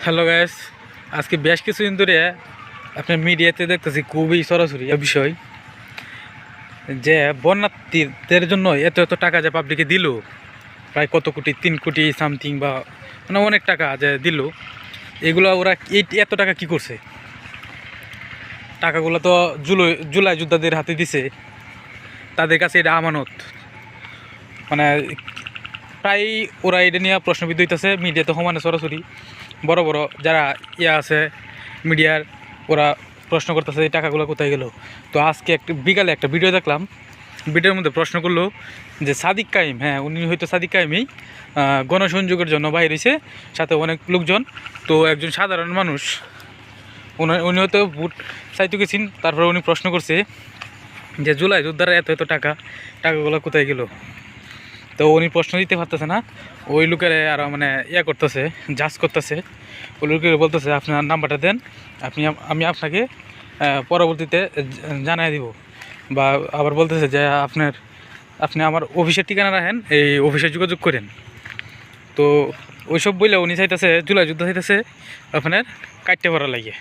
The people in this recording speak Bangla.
হ্যালো গাইস, আজকে বেশ কিছুদিন ধরে আপনার মিডিয়াতে দেখতেছি খুবই সরাসরি বিষয় যে বন্যার্থীদের জন্য এত এত টাকা যে পাবলিকে দিল, প্রায় কত কোটি, 3 কোটি সামথিং, বা মানে অনেক টাকা যে দিল। এগুলো ওরা এত টাকা কি করছে? টাকাগুলো তো জুলাই যোদ্ধাদের হাতে দিছে, তাদের কাছে এটা আমানত। মানে প্রায় ওরা এটা নিয়ে প্রশ্নবিদ্ধ হইতেছে মিডিয়াতে সমানে সরাসরি। বড় বড় যারা আছে মিডিয়ার, ওরা প্রশ্ন করতেছে এই টাকাগুলো কোথায় গেল। তো আজকে বিকালে একটা ভিডিও দেখলাম, ভিডিওর মধ্যে প্রশ্ন করলো যে সাদিক কাইম, হ্যাঁ উনি হয়তো সাদিক কাইমই গণসংযোগের জন্য বাইরে হয়েছে, সাথে অনেক লোকজন। তো একজন সাধারণ মানুষ, উনি হয়তো ভোট চাইতে গেছেন, তারপরে উনি প্রশ্ন করছে যে জুলাই যোদ্ধারা এত এত টাকাগুলো কোথায় গেল। তো উনি প্রশ্ন দিতে পারতেছে না, ওই লোকের আরও মানে করতেছে, জাজ করতেছে। ওই লোকের বলতেছে আপনার নাম্বারটা দেন, আমি আপনাকে পরবর্তীতে জানাই দিব। বা আবার বলতেছে যে আপনি আমার অফিসের ঠিকানা রাখেন, এই অফিসে যোগাযোগ করেন। তো ওইসব বললে উনি চাইতেছে জুলাই যুদ্ধ চাইতেছে আপনার কাটতে পড়া লাগে।